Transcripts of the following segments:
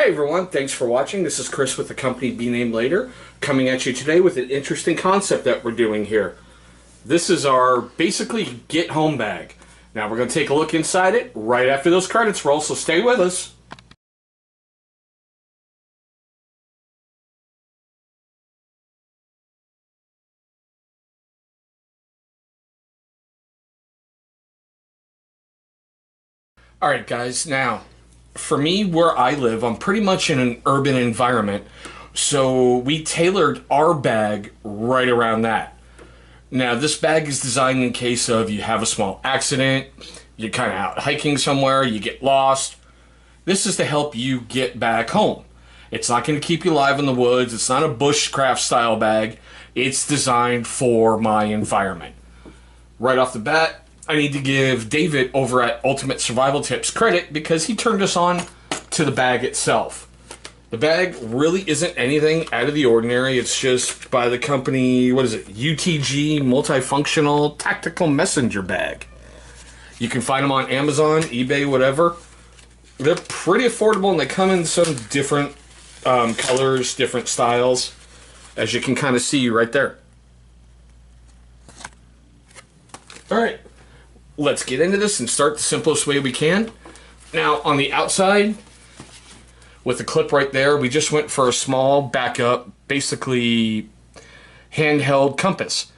Hey everyone, thanks for watching. This is Chris with the company Be Named Later, coming at you today with an interesting concept that we're doing here. This is our basically get home bag. Now we're going to take a look inside it right after those credits roll, so stay with us. Alright guys, now for me where I live, I'm pretty much in an urban environment, so we tailored our bag right around that. Now this bag is designed in case of you have a small accident, you're kind of out hiking somewhere, you get lost. This is to help you get back home. It's not going to keep you alive in the woods, it's not a bushcraft style bag, it's designed for my environment. Right off the bat, I need to give David over at Ultimate Survival Tips credit because he turned us on to the bag itself. The bag really isn't anything out of the ordinary. It's just by the company, what is it? UTG Multifunctional Tactical Messenger Bag. You can find them on Amazon, eBay, whatever. They're pretty affordable and they come in some different colors, different styles, as you can kind of see right there. Alright. Let's get into this and start the simplest way we can. Now, on the outside, with the clip right there, we just went for a small backup, basically handheld compass.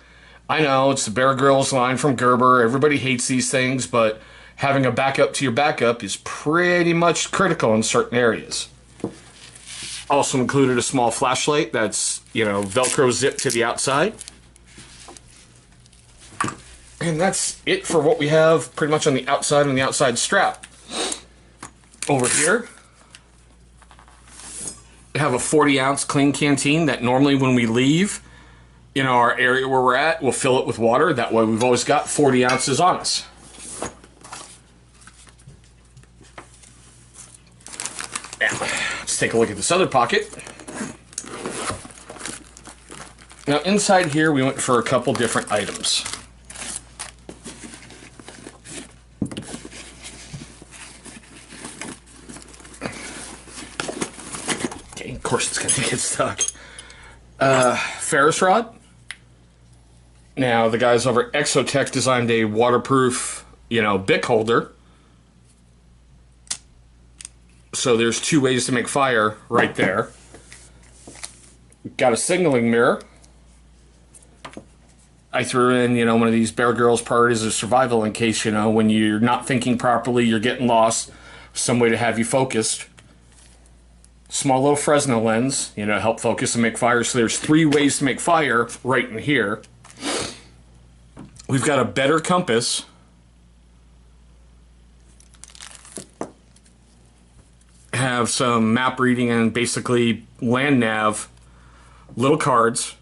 I know, it's the Bear Grylls line from Gerber. Everybody hates these things, but having a backup to your backup is pretty much critical in certain areas. Also included a small flashlight that's, Velcro zip to the outside. And that's it for what we have pretty much on the outside strap. Over here, we have a 40-ounce clean canteen that normally when we leave, our area where we're at, we'll fill it with water. That way we've always got 40 ounces on us. Now, let's take a look at this other pocket. Now inside here we went for a couple different items. Of course it's going to get stuck. Ferris rod. Now the guys over at Exotech designed a waterproof, Bic holder. So there's two ways to make fire right there. Got a signaling mirror. I threw in, one of these Bear Grylls priorities of survival in case, when you're not thinking properly, you're getting lost, some way to have you focused. Small little Fresnel lens, help focus and make fire. So there's three ways to make fire right in here. We've got a better compass. Have some map reading and basically land nav little cards.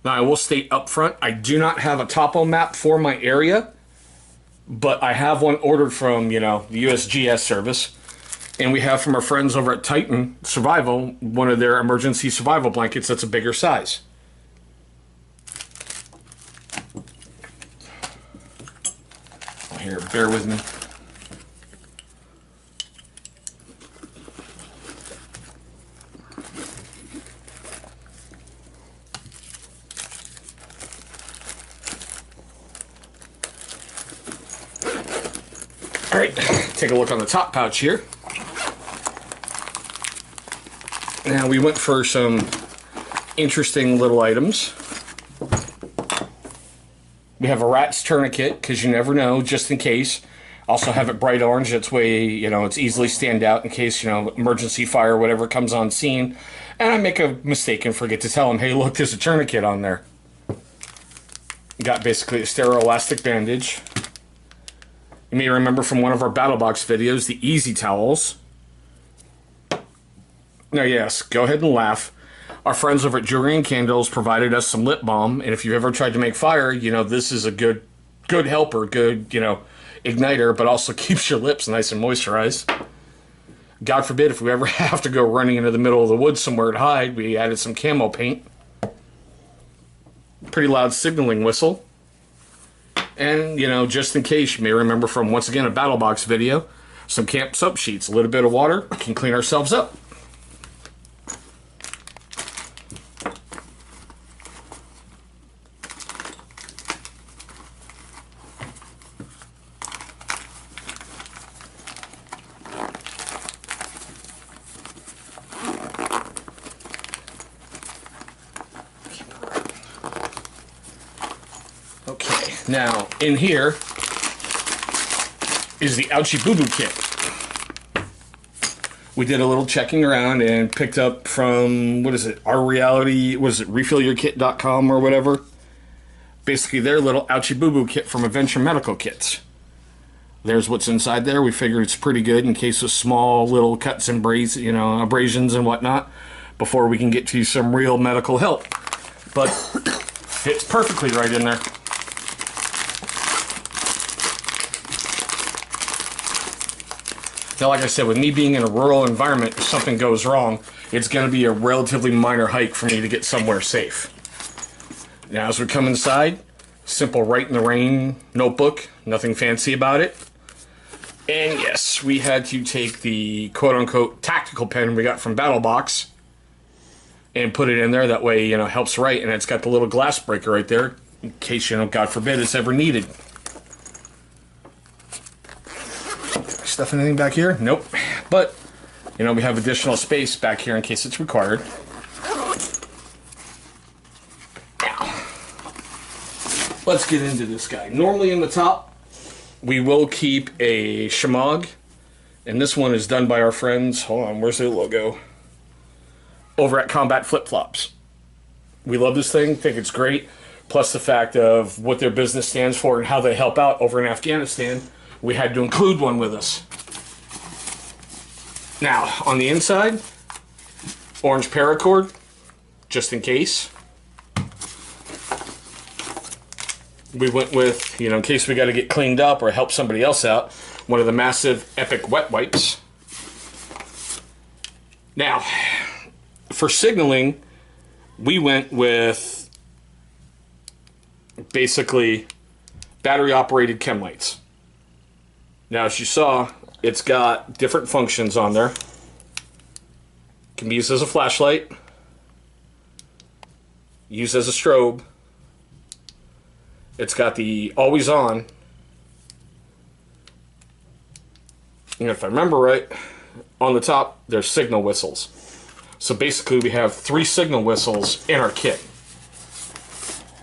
Now I will state up front, I do not have a topo map for my area, but I have one ordered from, the USGS service. And we have from our friends over at Titan Survival, one of their emergency survival blankets that's a bigger size. Here, bear with me. All right, take a look on the top pouch here. Now we went for some interesting little items. We have a rat's tourniquet, because you never know, just in case. Also have it bright orange, that's way, it's easily stand out in case, emergency fire or whatever comes on scene. And I make a mistake and forget to tell them, hey look, there's a tourniquet on there. Got basically a sterile elastic bandage. You may remember from one of our battle box videos, the easy towels. Now yes, go ahead and laugh. Our friends over at Jewelry and Candles provided us some lip balm, and if you've ever tried to make fire, this is a good helper, good, igniter, but also keeps your lips nice and moisturized. God forbid if we ever have to go running into the middle of the woods somewhere to hide, we added some camo paint. Pretty loud signaling whistle. And, just in case, you may remember from, once again, a battle box video, some camp soap sheets, a little bit of water, can clean ourselves up. Okay, now in here is the Ouchie Boo Boo kit. We did a little checking around and picked up from, what is it, Our Reality, was it refillyourkit.com or whatever? Basically their little Ouchie Boo Boo kit from Adventure Medical Kits. There's what's inside there. We figured it's pretty good in case of small little cuts and abrasions and whatnot before we can get to some real medical help. But fits perfectly right in there. Now, like I said, with me being in a rural environment, if something goes wrong, it's going to be a relatively minor hike for me to get somewhere safe. Now, as we come inside, simple Write in the Rain notebook, nothing fancy about it. And yes, we had to take the quote-unquote tactical pen we got from BattleBox and put it in there. That way, helps write. And it's got the little glass breaker right there in case, God forbid, it's ever needed. Stuff anything back here? Nope. But, we have additional space back here in case it's required. Now, let's get into this guy. Normally in the top, we will keep a shemagh. And this one is done by our friends. Hold on, where's their logo? Over at Combat Flip Flops. We love this thing, think it's great. Plus the fact of what their business stands for and how they help out over in Afghanistan. We had to include one with us. Now, on the inside, orange paracord, just in case. We went with, in case we got to get cleaned up or help somebody else out, one of the massive Epic wet wipes. Now, for signaling, we went with basically battery-operated chem lights. Now, as you saw, it's got different functions on there. Can be used as a flashlight, used as a strobe. It's got the always on. And if I remember right, on the top, there's signal whistles. So basically, we have 3 signal whistles in our kit.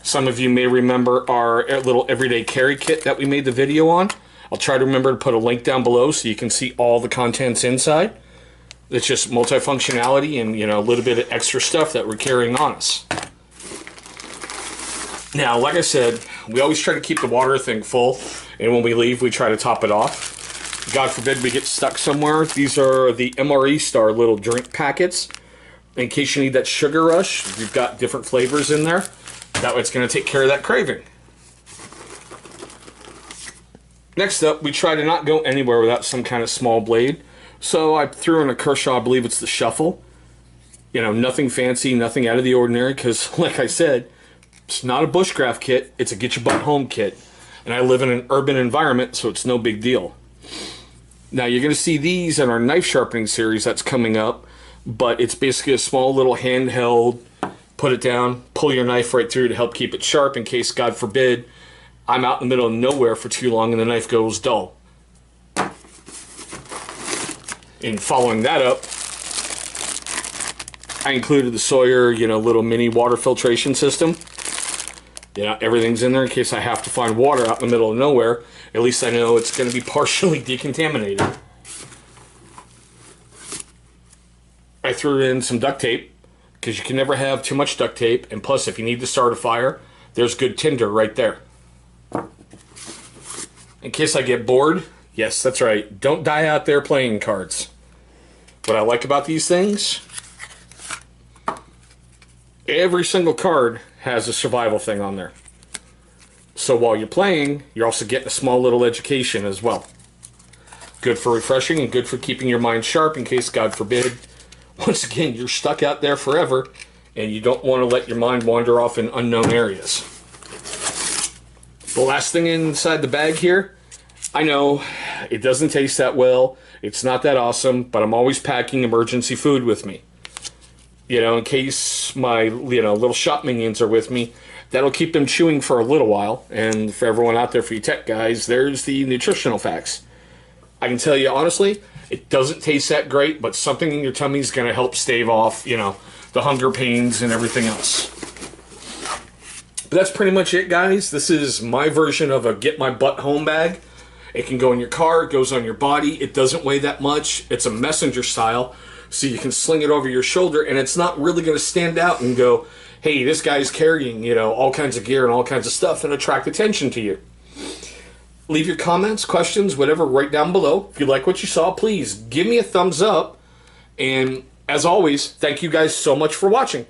Some of you may remember our little everyday carry kit that we made the video on. I'll try to remember to put a link down below so you can see all the contents inside. It's just multifunctionality and, a little bit of extra stuff that we're carrying on us. Now, like I said, we always try to keep the water thing full, and when we leave, we try to top it off. God forbid we get stuck somewhere. These are the MRE Star little drink packets. In case you need that sugar rush, we've got different flavors in there. That way it's going to take care of that craving. Next up, we try to not go anywhere without some kind of small blade. So I threw in a Kershaw, I believe it's the Shuffle. Nothing fancy, nothing out of the ordinary, because like I said, it's not a bushcraft kit, it's a get your butt home kit. And I live in an urban environment, so it's no big deal. Now you're going to see these in our knife sharpening series that's coming up, but it's basically a small little handheld, put it down, pull your knife right through to help keep it sharp in case, God forbid, I'm out in the middle of nowhere for too long and the knife goes dull. And following that up, I included the Sawyer, little mini water filtration system. Everything's in there in case I have to find water out in the middle of nowhere. At least I know it's going to be partially decontaminated. I threw in some duct tape, because you can never have too much duct tape. And plus, if you need to start a fire, there's good tinder right there. In case I get bored, yes, that's right, don't die out there playing cards. What I like about these things, every single card has a survival thing on there. So while you're playing, you're also getting a small little education as well. Good for refreshing and good for keeping your mind sharp in case, God forbid, once again, you're stuck out there forever and you don't want to let your mind wander off in unknown areas. The last thing inside the bag here I know it doesn't taste that well. It's not that awesome, but I'm always packing emergency food with me. You know, in case my, little shop minions are with me. That'll keep them chewing for a little while. And for everyone out there, for you tech guys, there's the nutritional facts. I can tell you honestly, it doesn't taste that great, but something in your tummy is going to help stave off, the hunger pains and everything else. But that's pretty much it, guys. This is my version of a get my butt home bag. It can go in your car, it goes on your body. It doesn't weigh that much. It's a messenger style, so you can sling it over your shoulder, and it's not really going to stand out and go, hey, this guy's carrying, all kinds of gear and all kinds of stuff, and attract attention to you. Leave your comments, questions, whatever, right down below. If you like what you saw, please give me a thumbs up. And as always, thank you guys so much for watching.